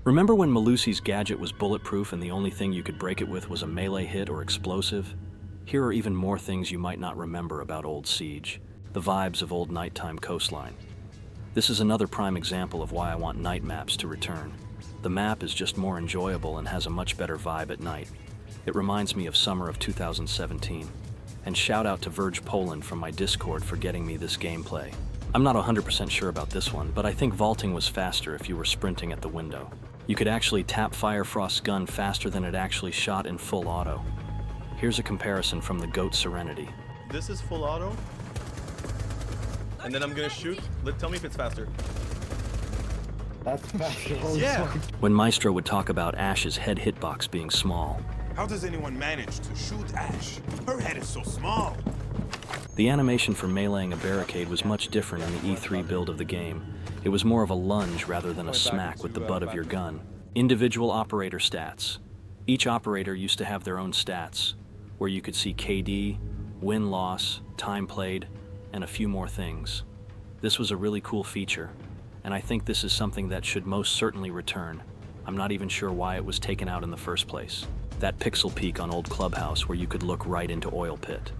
Remember when Malusi's gadget was bulletproof and the only thing you could break it with was a melee hit or explosive? Here are even more things you might not remember about old Siege. The vibes of old nighttime coastline. This is another prime example of why I want night maps to return. The map is just more enjoyable and has a much better vibe at night. It reminds me of summer of 2017. And shout out to Verge Poland from my Discord for getting me this gameplay. I'm not 100% sure about this one, but I think vaulting was faster if you were sprinting at the window. You could actually tap Firefrost's gun faster than it actually shot in full auto. Here's a comparison from the GOAT Serenity. This is full auto. And then I'm gonna shoot. Tell me if it's faster. That's faster. Yeah. When Maestro would talk about Ash's head hitbox being small. How does anyone manage to shoot Ash? Her head is so small. The animation for meleeing a barricade was much different in the E3 build of the game. It was more of a lunge rather than a smack with the butt of your gun. Individual operator stats. Each operator used to have their own stats, where you could see KD, win-loss, time played, and a few more things. This was a really cool feature, and I think this is something that should most certainly return. I'm not even sure why it was taken out in the first place. That pixel peak on Old Clubhouse where you could look right into Oil Pit.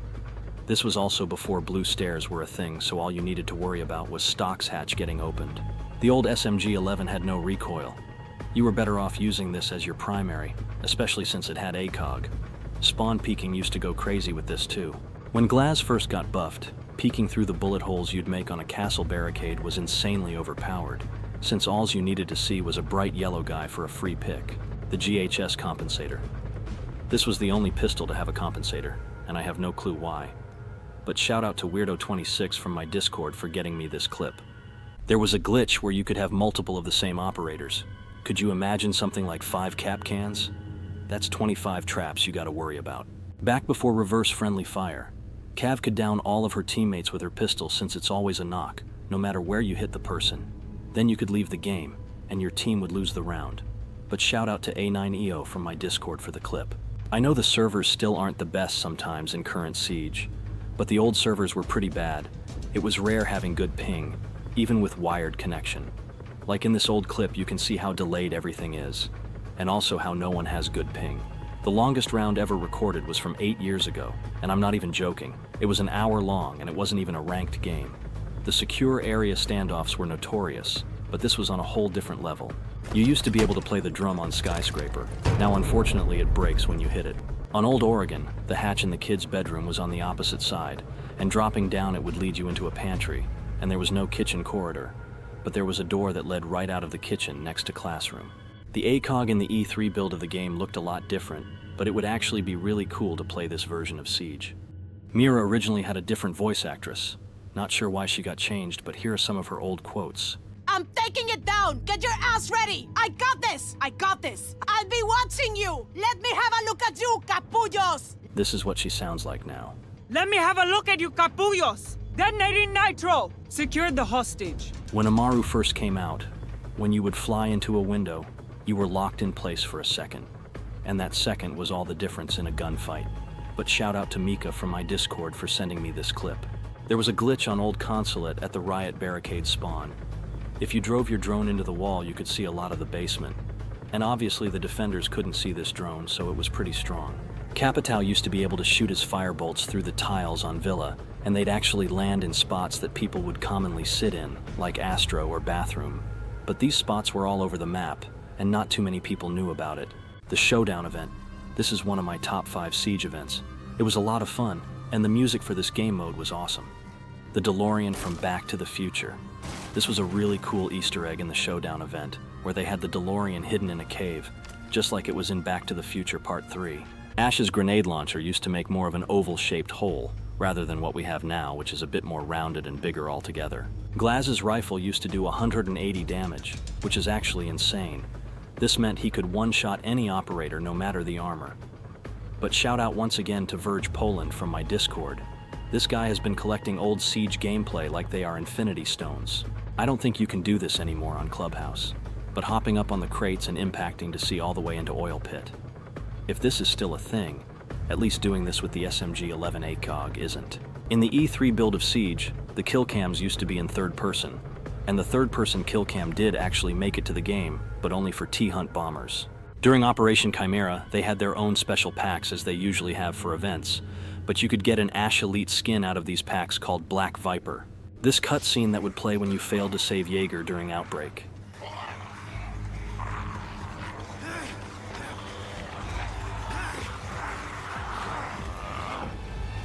This was also before blue stairs were a thing, so all you needed to worry about was Stock's hatch getting opened. The old SMG-11 had no recoil. You were better off using this as your primary, especially since it had ACOG. Spawn peeking used to go crazy with this too. When Glaz first got buffed, peeking through the bullet holes you'd make on a castle barricade was insanely overpowered, since all you needed to see was a bright yellow guy for a free pick, the GHS compensator. This was the only pistol to have a compensator, and I have no clue why. But shout out to Weirdo26 from my Discord for getting me this clip. There was a glitch where you could have multiple of the same operators. Could you imagine something like 5 cap cans? That's 25 traps you gotta worry about. Back before reverse friendly fire, Cav could down all of her teammates with her pistol since it's always a knock, no matter where you hit the person. Then you could leave the game, and your team would lose the round. But shout out to A9EO from my Discord for the clip. I know the servers still aren't the best sometimes in current Siege, but the old servers were pretty bad. It was rare having good ping, even with wired connection. Like in this old clip, you can see how delayed everything is, and also how no one has good ping. The longest round ever recorded was from 8 years ago, and I'm not even joking. It was an hour long, and it wasn't even a ranked game. The secure area standoffs were notorious, but this was on a whole different level. You used to be able to play the drum on Skyscraper. Now unfortunately it breaks when you hit it. On Old Oregon, the hatch in the kids' bedroom was on the opposite side, and dropping down it would lead you into a pantry, and there was no kitchen corridor, but there was a door that led right out of the kitchen next to classroom. The ACOG in the E3 build of the game looked a lot different, but it would actually be really cool to play this version of Siege. Mira originally had a different voice actress. Not sure why she got changed, but here are some of her old quotes. I'm taking it down! Get your ass ready! I got this! I got this! I'll be watching you! Let me have a look at you, capullos! This is what she sounds like now. Let me have a look at you, capullos! Detonating nitro! Secure the hostage. When Amaru first came out, when you would fly into a window, you were locked in place for a second. And that second was all the difference in a gunfight. But shout out to Mika from my Discord for sending me this clip. There was a glitch on Old Consulate at the Riot Barricade spawn. If you drove your drone into the wall, you could see a lot of the basement. And obviously the defenders couldn't see this drone, so it was pretty strong. Capital used to be able to shoot his firebolts through the tiles on Villa, and they'd actually land in spots that people would commonly sit in, like Astro or Bathroom. But these spots were all over the map, and not too many people knew about it. The Showdown event. This is one of my top 5 Siege events. It was a lot of fun, and the music for this game mode was awesome. The DeLorean from Back to the Future. This was a really cool Easter egg in the Showdown event, where they had the DeLorean hidden in a cave, just like it was in Back to the Future Part 3. Ash's grenade launcher used to make more of an oval-shaped hole, rather than what we have now, which is a bit more rounded and bigger altogether. Glaz's rifle used to do 180 damage, which is actually insane. This meant he could one-shot any operator no matter the armor. But shout out once again to Verge Poland from my Discord. This guy has been collecting old Siege gameplay like they are Infinity Stones. I don't think you can do this anymore on Clubhouse, but hopping up on the crates and impacting to see all the way into Oil Pit. If this is still a thing, at least doing this with the SMG-11 ACOG isn't. In the E3 build of Siege, the kill cams used to be in third person, And the third-person kill cam did actually make it to the game, but only for T-Hunt bombers. During Operation Chimera, they had their own special packs as they usually have for events, but you could get an Ash Elite skin out of these packs called Black Viper. This cutscene that would play when you failed to save Jager during Outbreak.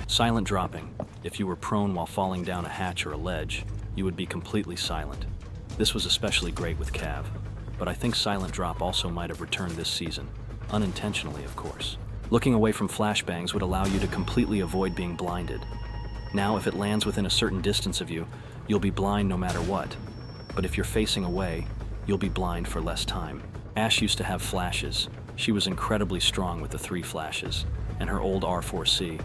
Silent dropping. If you were prone while falling down a hatch or a ledge, you would be completely silent. This was especially great with Cav, but I think silent drop also might have returned this season. Unintentionally, of course. Looking away from flashbangs would allow you to completely avoid being blinded. Now, if it lands within a certain distance of you, you'll be blind no matter what. But if you're facing away, you'll be blind for less time. Ash used to have flashes. She was incredibly strong with the 3 flashes, and her old R4C.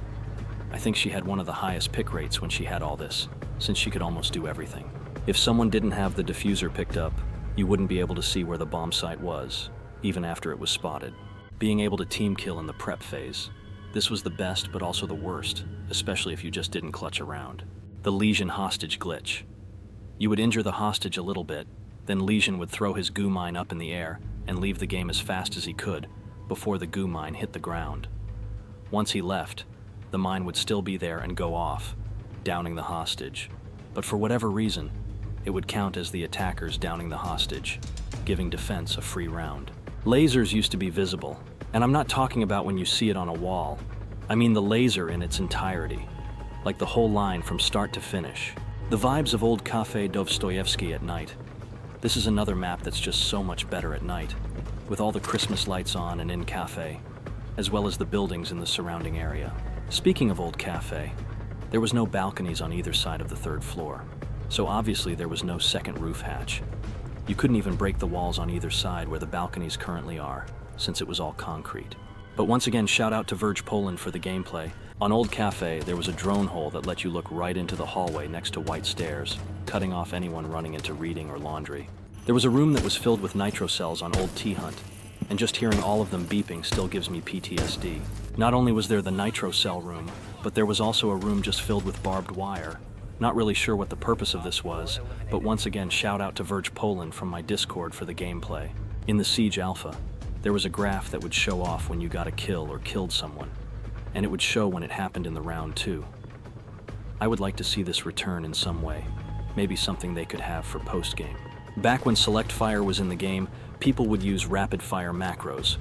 I think she had one of the highest pick rates when she had all this, since she could almost do everything. If someone didn't have the diffuser picked up, you wouldn't be able to see where the bomb site was, even after it was spotted. Being able to team kill in the prep phase. This was the best, but also the worst, especially if you just didn't clutch around. The Lesion hostage glitch. You would injure the hostage a little bit, then Lesion would throw his goo mine up in the air and leave the game as fast as he could before the goo mine hit the ground. Once he left, the mine would still be there and go off, downing the hostage. But for whatever reason, it would count as the attackers downing the hostage, giving defense a free round. Lasers used to be visible, and I'm not talking about when you see it on a wall. I mean the laser in its entirety, like the whole line from start to finish. The vibes of old Café Dostoevsky at night. This is another map that's just so much better at night, with all the Christmas lights on and in Café, as well as the buildings in the surrounding area. Speaking of old Café, there was no balconies on either side of the 3rd floor, so obviously there was no second roof hatch. You couldn't even break the walls on either side where the balconies currently are, since it was all concrete. But once again, shout out to Verge Poland for the gameplay. On Old Café, there was a drone hole that let you look right into the hallway next to white stairs, cutting off anyone running into reading or laundry. There was a room that was filled with nitro cells on Old T-Hunt, and just hearing all of them beeping still gives me PTSD. Not only was there the nitro cell room, but there was also a room just filled with barbed wire. Not really sure what the purpose of this was, but once again shout out to Verge Poland from my Discord for the gameplay. In the Siege Alpha, there was a graph that would show off when you got a kill or killed someone, and it would show when it happened in the round too. I would like to see this return in some way, maybe something they could have for post-game. Back when Select Fire was in the game, people would use rapid fire macros.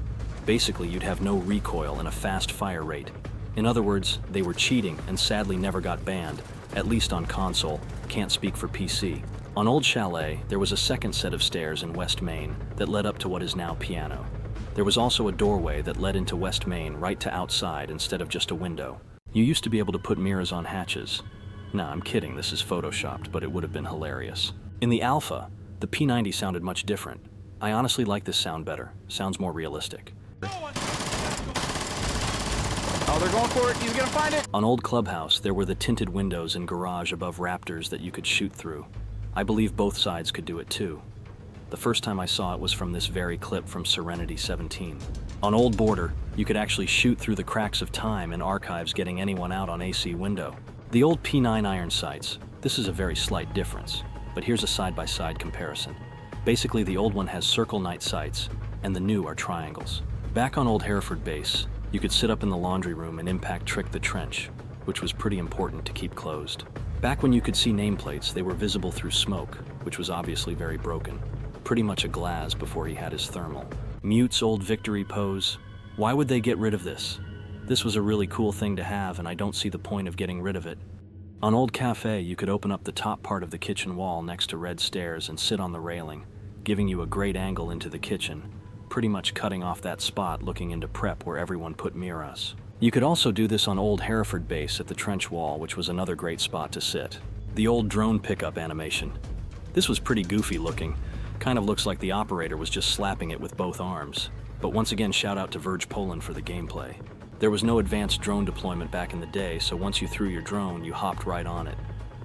Basically, you'd have no recoil and a fast fire rate. In other words, they were cheating and sadly never got banned, at least on console, can't speak for PC. On Old Chalet, there was a second set of stairs in West Main that led up to what is now Piano. There was also a doorway that led into West Main right to outside instead of just a window. You used to be able to put mirrors on hatches. Nah, I'm kidding, this is photoshopped, but it would have been hilarious. In the Alpha, the P90 sounded much different. I honestly like this sound better. Sounds more realistic. Oh, they're going for it. He's gonna find it. On Old Clubhouse, there were the tinted windows and garage above Raptors that you could shoot through. I believe both sides could do it too. The first time I saw it was from this very clip from Serenity 17. On Old Border, you could actually shoot through the cracks of time and archives getting anyone out on AC window. The old P9 iron sights, this is a very slight difference, but here's a side-by-side comparison. Basically, the old one has circle night sights, and the new are triangles. Back on Old Hereford base, you could sit up in the laundry room and impact trick the trench, which was pretty important to keep closed. Back when you could see nameplates, they were visible through smoke, which was obviously very broken. Pretty much a glass before he had his thermal. Mute's old victory pose. Why would they get rid of this? This was a really cool thing to have, and I don't see the point of getting rid of it. On Old Cafe, you could open up the top part of the kitchen wall next to red stairs and sit on the railing, giving you a great angle into the kitchen, pretty much cutting off that spot looking into prep where everyone put mirrors. You could also do this on Old Hereford base at the trench wall, which was another great spot to sit. The old drone pickup animation. This was pretty goofy looking. Kind of looks like the operator was just slapping it with both arms. But once again, shout out to Verge Poland for the gameplay. There was no advanced drone deployment back in the day, so once you threw your drone, you hopped right on it.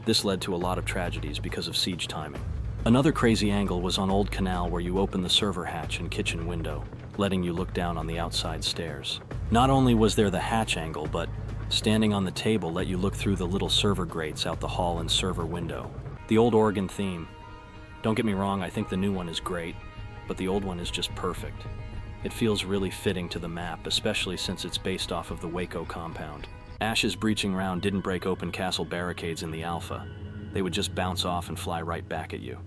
This led to a lot of tragedies because of siege timing. Another crazy angle was on Old Canal where you open the server hatch and kitchen window, letting you look down on the outside stairs. Not only was there the hatch angle, but standing on the table let you look through the little server grates out the hall and server window. The old Oregon theme. Don't get me wrong, I think the new one is great, but the old one is just perfect. It feels really fitting to the map, especially since it's based off of the Waco compound. Ash's breaching round didn't break open castle barricades in the alpha. They would just bounce off and fly right back at you.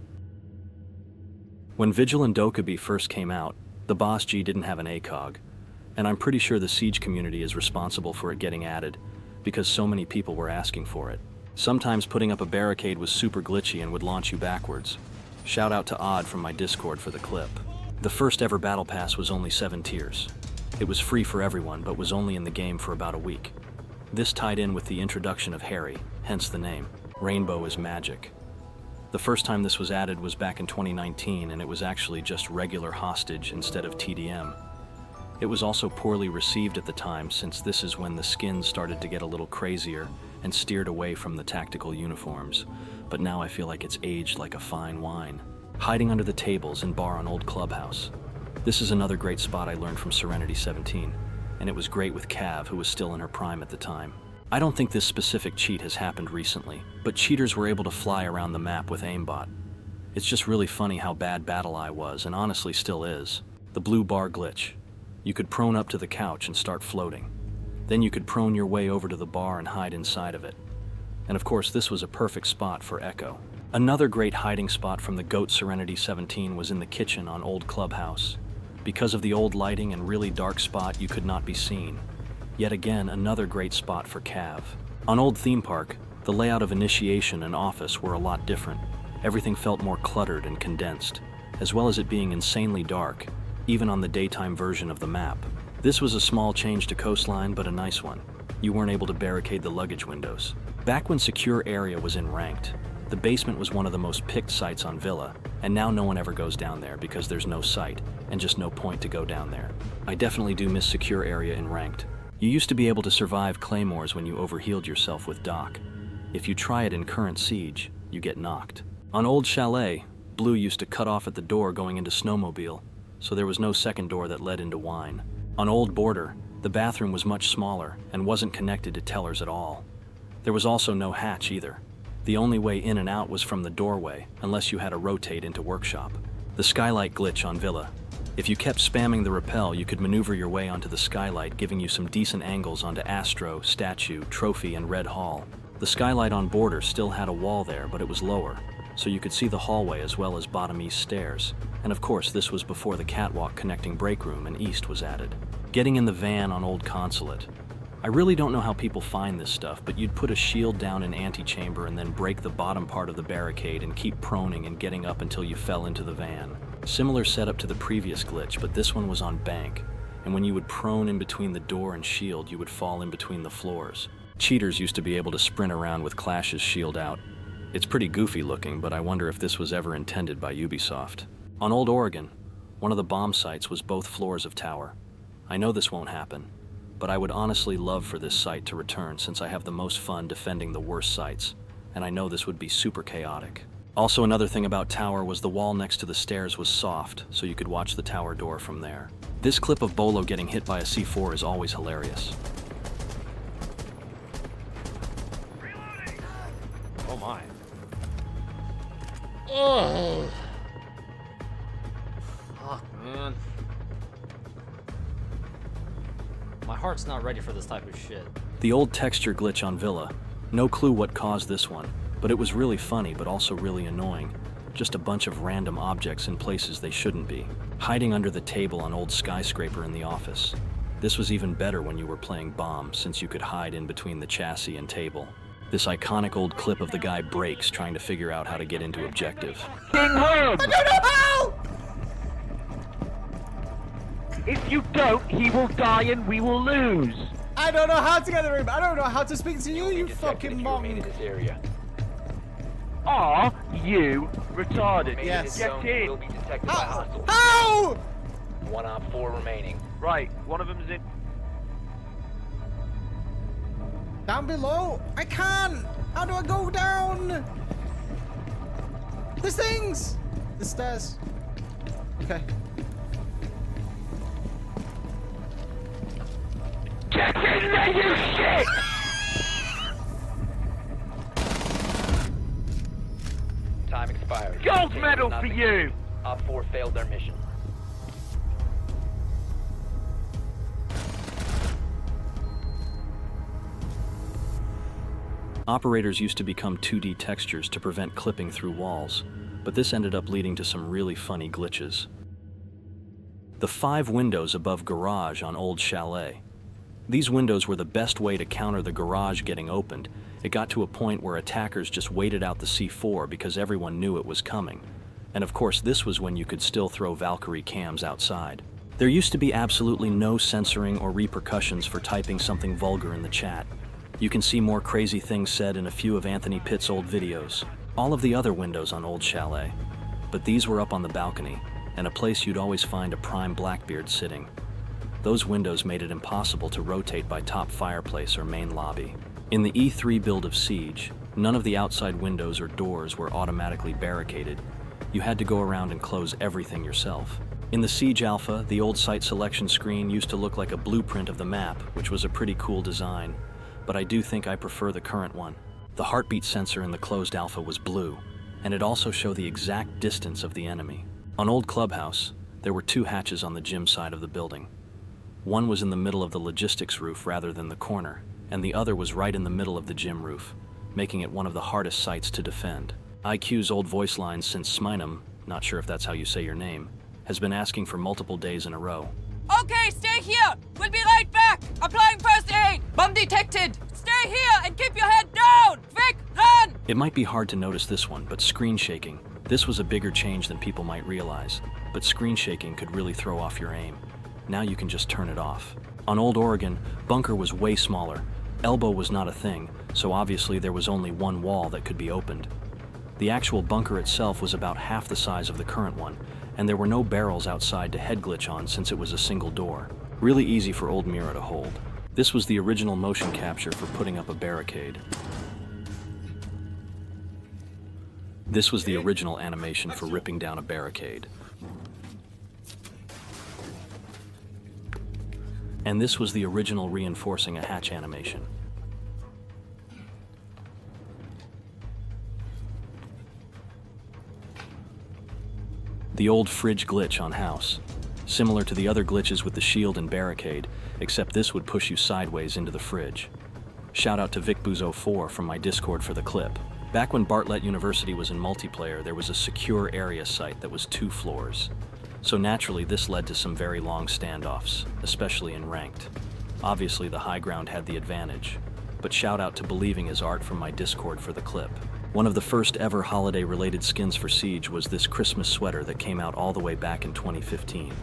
When Vigil and Dokkaebi first came out, the Boss G didn't have an ACOG, and I'm pretty sure the Siege community is responsible for it getting added, because so many people were asking for it. Sometimes putting up a barricade was super glitchy and would launch you backwards. Shout out to Odd from my Discord for the clip. The first ever Battle Pass was only 7 tiers. It was free for everyone, but was only in the game for about a week. This tied in with the introduction of Harry, hence the name. Rainbow is magic. The first time this was added was back in 2019, and it was actually just regular hostage instead of TDM. It was also poorly received at the time, since this is when the skins started to get a little crazier and steered away from the tactical uniforms, but now I feel like it's aged like a fine wine. Hiding under the tables in bar on Old Clubhouse. This is another great spot I learned from Serenity 17, and it was great with Cav, who was still in her prime at the time. I don't think this specific cheat has happened recently, but cheaters were able to fly around the map with aimbot. It's just really funny how bad Battle Eye was, and honestly still is. The blue bar glitch. You could prone up to the couch and start floating. Then you could prone your way over to the bar and hide inside of it. And of course, this was a perfect spot for Echo. Another great hiding spot from the GOAT Serenity 17 was in the kitchen on Old Clubhouse. Because of the old lighting and really dark spot, you could not be seen. Yet again, another great spot for Cav. On Old Theme Park, the layout of Initiation and Office were a lot different. Everything felt more cluttered and condensed, as well as it being insanely dark, even on the daytime version of the map. This was a small change to Coastline, but a nice one. You weren't able to barricade the luggage windows. Back when Secure Area was in Ranked, the basement was one of the most picked sites on Villa, and now no one ever goes down there because there's no site, and just no point to go down there. I definitely do miss Secure Area in Ranked. You used to be able to survive claymores when you overhealed yourself with Doc. If you try it in current Siege, you get knocked. On Old Chalet, Blue used to cut off at the door going into Snowmobile, so there was no second door that led into Wine. On Old Border, the bathroom was much smaller and wasn't connected to tellers at all. There was also no hatch either. The only way in and out was from the doorway, unless you had to rotate into Workshop. The skylight glitch on Villa. If you kept spamming the rappel, you could maneuver your way onto the skylight, giving you some decent angles onto Astro, Statue, Trophy, and Red Hall. The skylight on Border still had a wall there, but it was lower, so you could see the hallway as well as bottom east stairs. And of course, this was before the catwalk connecting Break Room and East was added. Getting in the van on Old Consulate. I really don't know how people find this stuff, but you'd put a shield down in antechamber and then break the bottom part of the barricade and keep proning and getting up until you fell into the van. Similar setup to the previous glitch, but this one was on bank, and when you would prone in between the door and shield, you would fall in between the floors. Cheaters used to be able to sprint around with Clash's shield out. It's pretty goofy looking, but I wonder if this was ever intended by Ubisoft. On Old Oregon, one of the bomb sites was both floors of tower. I know this won't happen, but I would honestly love for this site to return since I have the most fun defending the worst sites, and I know this would be super chaotic. Also, another thing about tower was the wall next to the stairs was soft, so you could watch the tower door from there. This clip of Beaulo getting hit by a C4 is always hilarious. Oh my. Oh. Fuck, man. My heart's not ready for this type of shit. The old texture glitch on Villa. No clue what caused this one, but it was really funny but also really annoying. Just a bunch of random objects in places they shouldn't be. Hiding under the table on Old Skyscraper in the office. This was even better when you were playing Bomb, since you could hide in between the chassis and table. This iconic old clip of the guy breaks trying to figure out how to get into objective. King Herb! I don't know how! If you don't, he will die and we will lose. I don't know how to get in. I don't know how to speak to you, you fucking monk. Are you retarded? Yes. Get in. How? 1 op 4 remaining. Right, one of them's in. Down below? I can't! How do I go down? There's things! The stairs. Okay. Get in there, you shit! Time expired. Gold medal for you. Op 4 failed their mission. Operators used to become 2D textures to prevent clipping through walls, but this ended up leading to some really funny glitches. The 5 windows above garage on Old Chalet. These windows were the best way to counter the garage getting opened. It got to a point where attackers just waited out the C4 because everyone knew it was coming. And of course, this was when you could still throw Valkyrie cams outside. There used to be absolutely no censoring or repercussions for typing something vulgar in the chat. You can see more crazy things said in a few of Anthony Pitt's old videos. All of the other windows on Old Chalet. But these were up on the balcony, and a place you'd always find a prime Blackbeard sitting. Those windows made it impossible to rotate by top fireplace or main lobby. In the E3 build of Siege, none of the outside windows or doors were automatically barricaded. You had to go around and close everything yourself. In the Siege Alpha, the old site selection screen used to look like a blueprint of the map, which was a pretty cool design. But I do think I prefer the current one. The heartbeat sensor in the closed alpha was blue, and it also showed the exact distance of the enemy. On Old Clubhouse, there were 2 hatches on the gym side of the building. One was in the middle of the logistics roof rather than the corner, and the other was right in the middle of the gym roof, making it one of the hardest sites to defend. IQ's old voice line since Smynum, not sure if that's how you say your name, has been asking for multiple days in a row. Okay, stay here! We'll be right back! Applying first aid! Bomb detected! Stay here and keep your head down! Vic, run! It might be hard to notice this one, but screen shaking. This was a bigger change than people might realize, but screen shaking could really throw off your aim. Now you can just turn it off. On Old Oregon, bunker was way smaller. Elbow was not a thing, so obviously there was only one wall that could be opened. The actual bunker itself was about half the size of the current one, and there were no barrels outside to head glitch on since it was a single door. Really easy for Old Mira to hold. This was the original motion capture for putting up a barricade. This was the original animation for ripping down a barricade. And this was the original reinforcing a hatch animation. The old fridge glitch on house. Similar to the other glitches with the shield and barricade, except this would push you sideways into the fridge. Shout out to VicBoozo4 from my Discord for the clip. Back when Bartlett University was in multiplayer, there was a secure area site that was 2 floors. So naturally, this led to some very long standoffs, especially in ranked. Obviously, the high ground had the advantage, but shout out to Believing His Art from my Discord for the clip. One of the first ever holiday-related skins for Siege was this Christmas sweater that came out all the way back in 2015.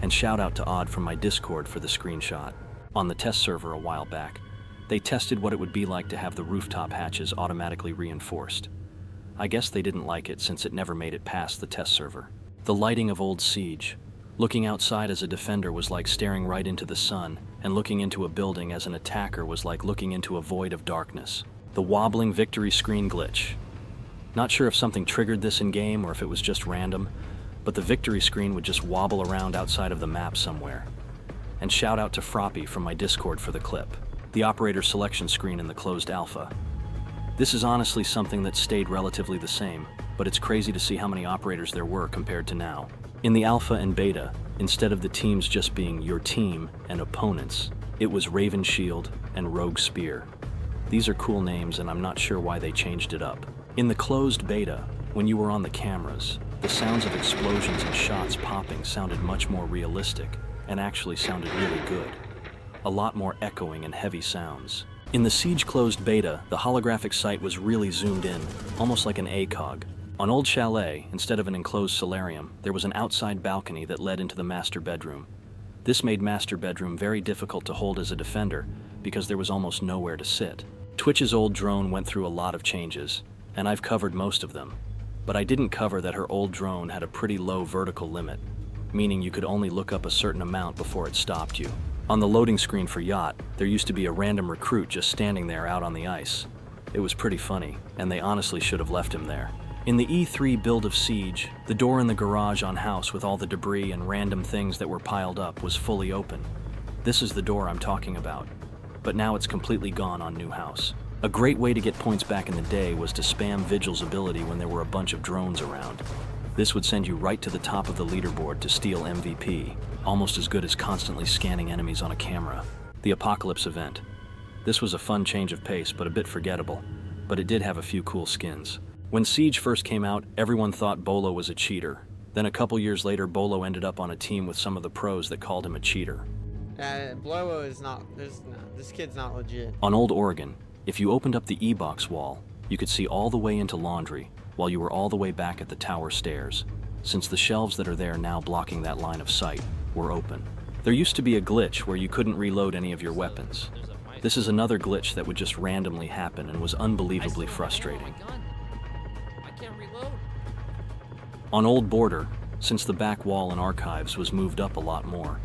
And shout out to Odd from my Discord for the screenshot. On the test server a while back, they tested what it would be like to have the rooftop hatches automatically reinforced. I guess they didn't like it since it never made it past the test server. The lighting of Old Siege. Looking outside as a defender was like staring right into the sun, and looking into a building as an attacker was like looking into a void of darkness. The wobbling victory screen glitch. Not sure if something triggered this in-game or if it was just random, but the victory screen would just wobble around outside of the map somewhere. And shout out to Froppy from my Discord for the clip. The operator selection screen in the closed alpha. This is honestly something that stayed relatively the same, but it's crazy to see how many operators there were compared to now. In the alpha and beta, instead of the teams just being your team and opponents, it was Raven Shield and Rogue Spear. These are cool names and I'm not sure why they changed it up. In the closed beta, when you were on the cameras, the sounds of explosions and shots popping sounded much more realistic and actually sounded really good. A lot more echoing and heavy sounds. In the Siege closed beta, the holographic sight was really zoomed in, almost like an ACOG. On Old Chalet, instead of an enclosed solarium, there was an outside balcony that led into the master bedroom. This made master bedroom very difficult to hold as a defender because there was almost nowhere to sit. Twitch's old drone went through a lot of changes, and I've covered most of them. But I didn't cover that her old drone had a pretty low vertical limit, meaning you could only look up a certain amount before it stopped you. On the loading screen for Yacht, there used to be a random recruit just standing there out on the ice. It was pretty funny, and they honestly should have left him there. In the E3 build of Siege, the door in the garage on house with all the debris and random things that were piled up was fully open. This is the door I'm talking about, but now it's completely gone on new house. A great way to get points back in the day was to spam Vigil's ability when there were a bunch of drones around. This would send you right to the top of the leaderboard to steal MVP, almost as good as constantly scanning enemies on a camera. The Apocalypse event. This was a fun change of pace, but a bit forgettable, but it did have a few cool skins. When Siege first came out, everyone thought Beaulo was a cheater. Then a couple years later, Beaulo ended up on a team with some of the pros that called him a cheater. Beaulo is not, this kid's not legit. On Old Oregon, if you opened up the E-box wall, you could see all the way into laundry, while you were all the way back at the tower stairs, since the shelves that are there now blocking that line of sight were open. There used to be a glitch where you couldn't reload any of your weapons. This is another glitch that would just randomly happen and was unbelievably frustrating. I can't reload. On Old Border, since the back wall in archives was moved up a lot more,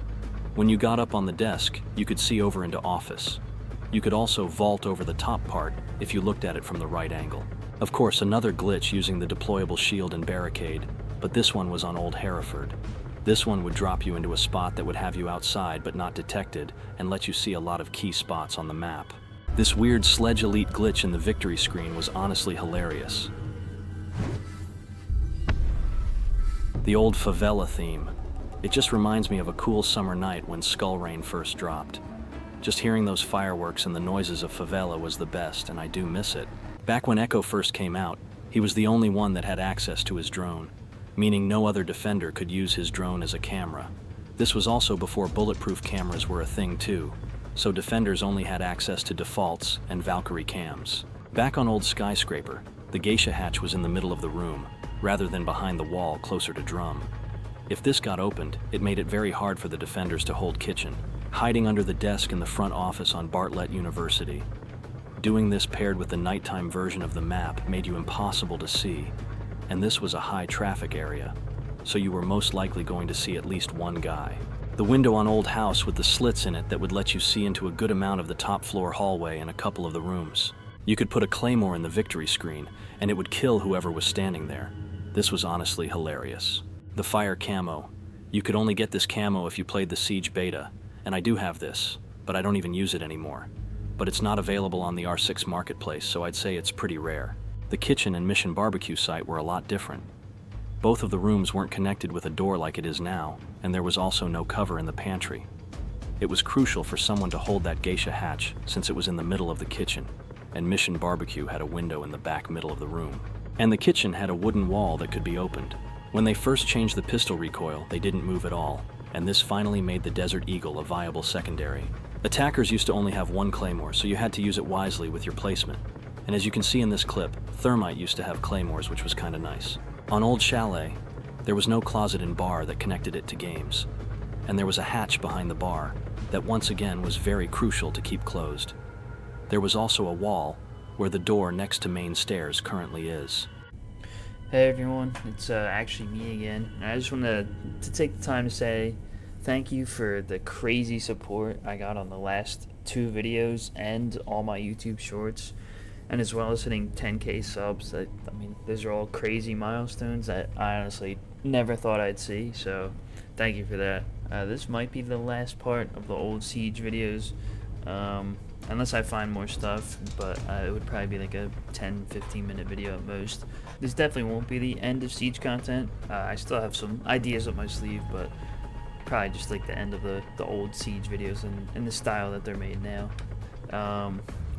when you got up on the desk, you could see over into office. You could also vault over the top part if you looked at it from the right angle. Of course, another glitch using the deployable shield and barricade, but this one was on Old Hereford. This one would drop you into a spot that would have you outside but not detected and let you see a lot of key spots on the map. This weird Sledge Elite glitch in the victory screen was honestly hilarious. The old favela theme. It just reminds me of a cool summer night when Skull Rain first dropped. Just hearing those fireworks and the noises of favela was the best, and I do miss it. Back when Echo first came out, he was the only one that had access to his drone, meaning no other defender could use his drone as a camera. This was also before bulletproof cameras were a thing too, so defenders only had access to defaults and Valkyrie cams. Back on Old Skyscraper, the geisha hatch was in the middle of the room, rather than behind the wall closer to drum. If this got opened, it made it very hard for the defenders to hold kitchen, hiding under the desk in the front office on Bartlett University. Doing this paired with the nighttime version of the map made you impossible to see, and this was a high traffic area, so you were most likely going to see at least one guy. The window on Old House with the slits in it that would let you see into a good amount of the top floor hallway and a couple of the rooms. You could put a claymore in the victory screen, and it would kill whoever was standing there. This was honestly hilarious. The fire camo. You could only get this camo if you played the Siege beta, and I do have this, but I don't even use it anymore. But it's not available on the R6 marketplace, so I'd say it's pretty rare. The kitchen and Mission Barbecue site were a lot different. Both of the rooms weren't connected with a door like it is now, and there was also no cover in the pantry. It was crucial for someone to hold that geisha hatch since it was in the middle of the kitchen, and Mission Barbecue had a window in the back middle of the room. And the kitchen had a wooden wall that could be opened. When they first changed the pistol recoil, they didn't move at all, and this finally made the Desert Eagle a viable secondary. Attackers used to only have one claymore, so you had to use it wisely with your placement. And as you can see in this clip, Thermite used to have claymores, which was kinda nice. On Old Chalet, there was no closet and bar that connected it to games. And there was a hatch behind the bar that once again was very crucial to keep closed. There was also a wall where the door next to main stairs currently is. Hey everyone, it's actually me again. And I just wanted to take the time to say thank you for the crazy support I got on the last 2 videos and all my YouTube shorts, and as well as hitting 10K subs. I mean, those are all crazy milestones that I honestly never thought I'd see, so thank you for that. This might be the last part of the old Siege videos, unless I find more stuff, but it would probably be like a 10-15 minute video at most. This definitely won't be the end of Siege content. I still have some ideas up my sleeve, but probably just like the end of the old Siege videos in the style that they're made now.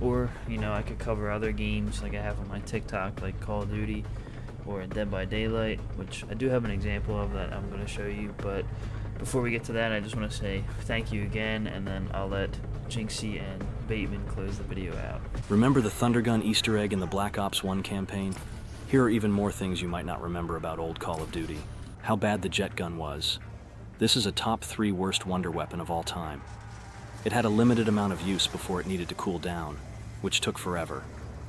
Or, you know, I could cover other games like I have on my TikTok, like Call of Duty or Dead by Daylight, which I do have an example of that I'm going to show you. But before we get to that, I just want to say thank you again, and then I'll let Jynxzi and Bateman close the video out. Remember the Thundergun Easter egg in the Black Ops 1 campaign? Here are even more things you might not remember about old Call of Duty. How bad the jet gun was. This is a top 3 worst wonder weapon of all time. It had a limited amount of use before it needed to cool down, which took forever,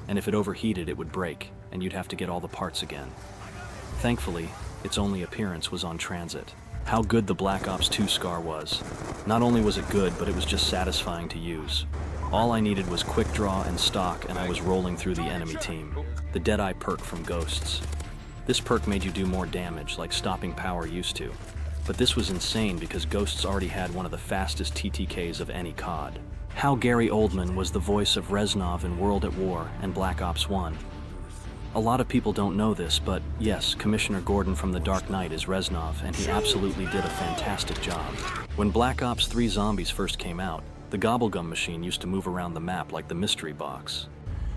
and if it overheated it would break, and you'd have to get all the parts again. Thankfully, its only appearance was on transit. How good the Black Ops 2 Scar was. Not only was it good, but it was just satisfying to use. All I needed was quick draw and stock, and I was rolling through the enemy team. The Deadeye perk from Ghosts. This perk made you do more damage, like stopping power used to. But this was insane because Ghosts already had one of the fastest TTKs of any COD. How Gary Oldman was the voice of Reznov in World at War and Black Ops 1. A lot of people don't know this, but yes, Commissioner Gordon from The Dark Knight is Reznov, and he absolutely did a fantastic job. When Black Ops 3 Zombies first came out, the Gobblegum machine used to move around the map like the mystery box.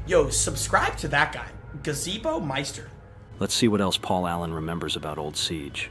Yo, subscribe to that guy, Gazebo Meister. Let's see what else Paul Allen remembers about Old Siege.